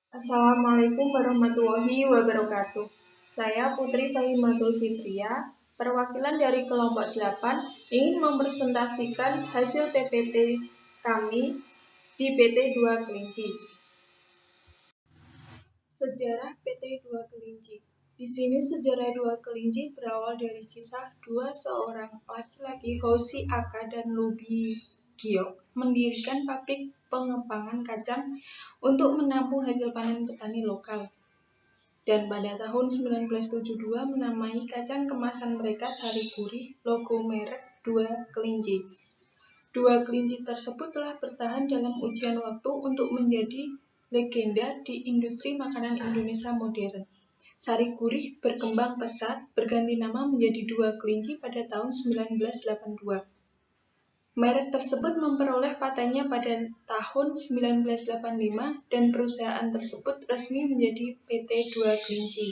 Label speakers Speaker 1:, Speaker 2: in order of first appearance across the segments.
Speaker 1: Assalamualaikum warahmatullahi wabarakatuh. Saya Putri Fahimatul Fitria, perwakilan dari kelompok 8 ingin mempresentasikan hasil PPT kami di PT 2 Kelinci. Sejarah PT 2 Kelinci. Di sini sejarah 2 Kelinci berawal dari kisah seorang laki-laki, Hoshi Aka dan Lubi Giok, mendirikan pabrik pengembangan kacang untuk menampung hasil panen petani lokal. Dan pada tahun 1972 menamai kacang kemasan mereka Sari Gurih, logo merek 2 Kelinci. 2 Kelinci tersebut telah bertahan dalam ujian waktu untuk menjadi legenda di industri makanan Indonesia modern. Sari Gurih berkembang pesat, berganti nama menjadi 2 Kelinci pada tahun 1982. Merek tersebut memperoleh patennya pada tahun 1985 dan perusahaan tersebut resmi menjadi PT 2 Kelinci.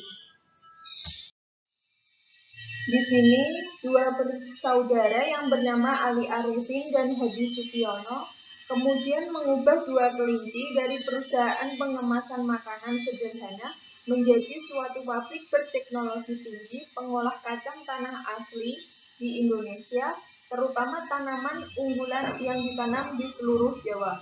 Speaker 1: Di sini, dua bersaudara yang bernama Ali Arifin dan Hadi Sukiono kemudian mengubah 2 Kelinci dari perusahaan pengemasan makanan sederhana menjadi suatu pabrik berteknologi tinggi pengolah kacang tanah asli di Indonesia, terutama tanaman unggulan yang ditanam di seluruh Jawa.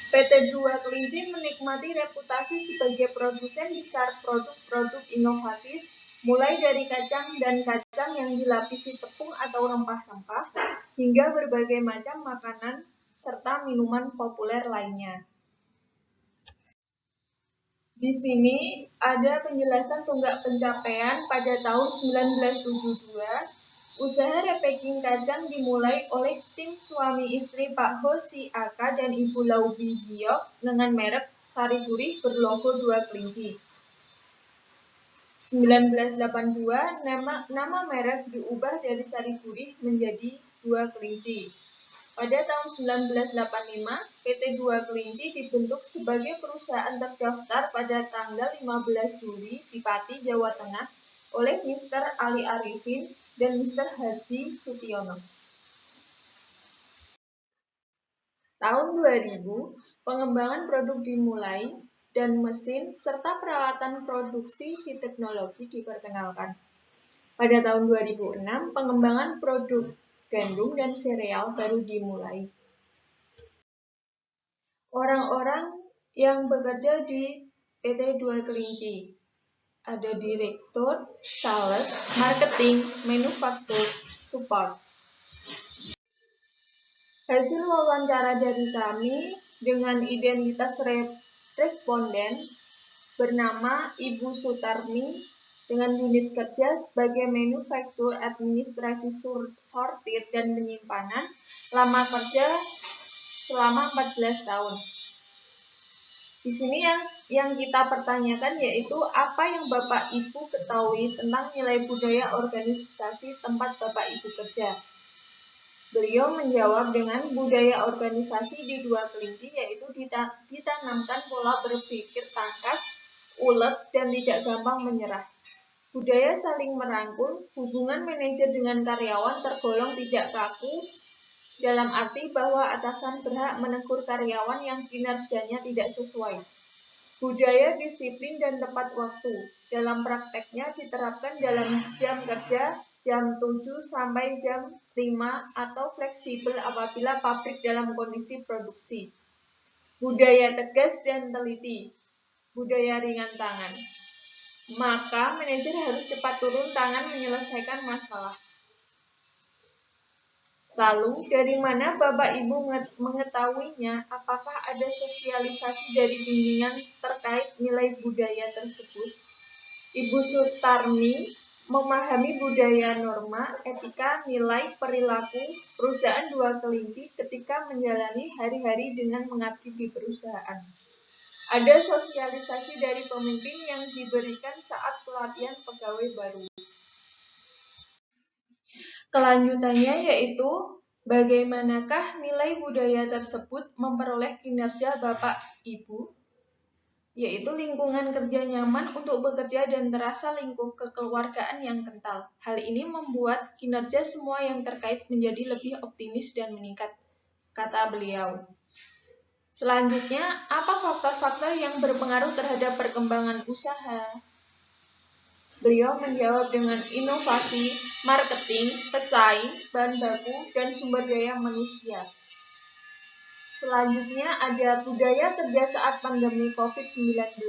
Speaker 1: PT 2 Kelinci menikmati reputasi sebagai produsen besar produk-produk inovatif, mulai dari kacang dan kacang yang dilapisi tepung atau rempah-rempah, hingga berbagai macam makanan serta minuman populer lainnya. Di sini ada penjelasan tonggak pencapaian pada tahun 1972. Usaha repacking kacang dimulai oleh tim suami istri Pak Hoshi Aka dan Ibu Laubi Giok dengan merek Sari Gurih berlogo 2 Kelinci. 1982, nama merek diubah dari Sari Gurih menjadi 2 Kelinci. Pada tahun 1985, PT 2 Kelinci dibentuk sebagai perusahaan terdaftar pada tanggal 15 Juli di Pati, Jawa Tengah oleh Mr. Ali Arifin dan Mr. Hadi Sukiono. Tahun 2000, pengembangan produk dimulai dan mesin serta peralatan produksi di teknologi diperkenalkan. Pada tahun 2006, pengembangan produk gandum dan sereal baru dimulai. Orang-orang yang bekerja di PT 2 Kelinci. Ada direktur, sales, marketing, manufaktur, support. Hasil wawancara dari kami dengan identitas responden bernama Ibu Sutarmi dengan unit kerja sebagai manufaktur, administrasi, sortir, dan penyimpanan, lama kerja selama 14 tahun. Di sini yang kita pertanyakan yaitu apa yang Bapak Ibu ketahui tentang nilai budaya organisasi tempat Bapak Ibu kerja. Beliau menjawab dengan budaya organisasi di 2 Kelinci yaitu ditanamkan pola berpikir tangkas, ulet, dan tidak gampang menyerah. Budaya saling merangkul, hubungan manajer dengan karyawan tergolong tidak kaku, dalam arti bahwa atasan berhak menegur karyawan yang kinerjanya tidak sesuai. Budaya disiplin dan tepat waktu, dalam prakteknya diterapkan dalam jam kerja jam 7 sampai jam 5 atau fleksibel apabila pabrik dalam kondisi produksi. Budaya tegas dan teliti, budaya ringan tangan. Maka manajer harus cepat turun tangan menyelesaikan masalah. Lalu, dari mana Bapak Ibu mengetahuinya? Apakah ada sosialisasi dari bimbingan terkait nilai budaya tersebut? Ibu Sutarmi memahami budaya, norma, etika, nilai, perilaku perusahaan 2 Kelinci ketika menjalani hari-hari dengan mengabdi di perusahaan. Ada sosialisasi dari pemimpin yang diberikan saat pelatihan pegawai baru. Kelanjutannya yaitu bagaimanakah nilai budaya tersebut memperoleh kinerja Bapak Ibu, yaitu lingkungan kerja nyaman untuk bekerja dan terasa lingkup kekeluargaan yang kental. Hal ini membuat kinerja semua yang terkait menjadi lebih optimis dan meningkat, kata beliau. Selanjutnya, apa faktor-faktor yang berpengaruh terhadap perkembangan usaha? Beliau menjawab dengan inovasi, marketing, pesaing, bahan baku, dan sumber daya manusia. Selanjutnya ada budaya kerja saat pandemi COVID-19.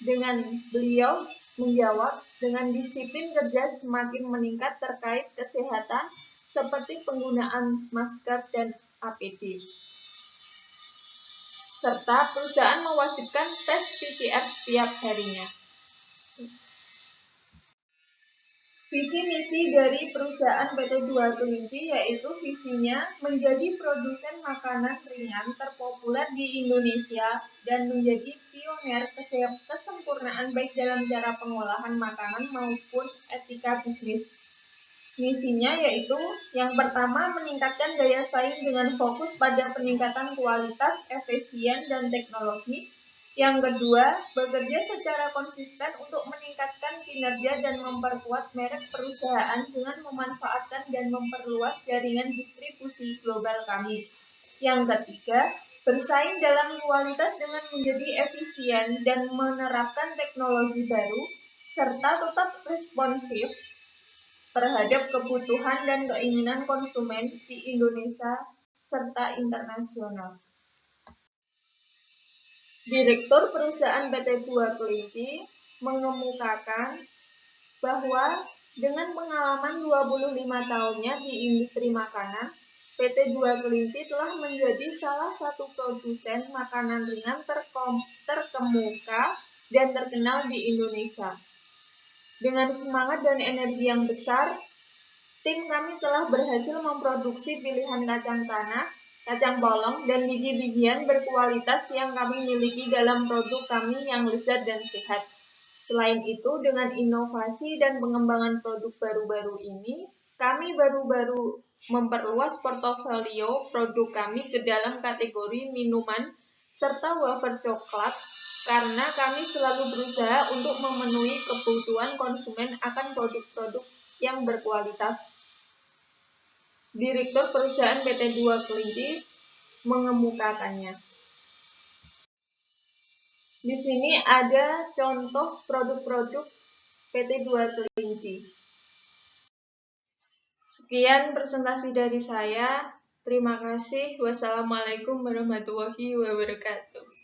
Speaker 1: Dengan beliau menjawab dengan disiplin kerja semakin meningkat terkait kesehatan seperti penggunaan masker dan APD. Serta perusahaan mewajibkan tes PCR setiap harinya. Visi misi dari perusahaan PT Dua Kelinci yaitu visinya menjadi produsen makanan ringan terpopuler di Indonesia dan menjadi pioner kesempurnaan baik dalam cara pengolahan makanan maupun etika bisnis. Misinya yaitu yang pertama meningkatkan daya saing dengan fokus pada peningkatan kualitas, efisien, dan teknologi. Yang kedua, bekerja secara konsisten untuk meningkatkan kinerja dan memperkuat merek perusahaan dengan memanfaatkan dan memperluas jaringan distribusi global kami. Yang ketiga, bersaing dalam kualitas dengan menjadi efisien dan menerapkan teknologi baru, serta tetap responsif terhadap kebutuhan dan keinginan konsumen di Indonesia serta internasional. Direktur Perusahaan PT Dua Kelinci mengemukakan bahwa dengan pengalaman 25 tahunnya di industri makanan, PT Dua Kelinci telah menjadi salah satu produsen makanan ringan terkemuka dan terkenal di Indonesia. Dengan semangat dan energi yang besar, tim kami telah berhasil memproduksi pilihan kacang tanah, kacang polong, dan biji-bijian berkualitas yang kami miliki dalam produk kami yang lezat dan sehat. Selain itu, dengan inovasi dan pengembangan produk baru-baru ini, kami baru-baru memperluas portofolio produk kami ke dalam kategori minuman serta wafer coklat karena kami selalu berusaha untuk memenuhi kebutuhan konsumen akan produk-produk yang berkualitas. Direktur Perusahaan PT Dua Kelinci mengemukakannya. Di sini ada contoh produk-produk PT Dua Kelinci. Sekian presentasi dari saya. Terima kasih. Wassalamualaikum warahmatullahi wabarakatuh.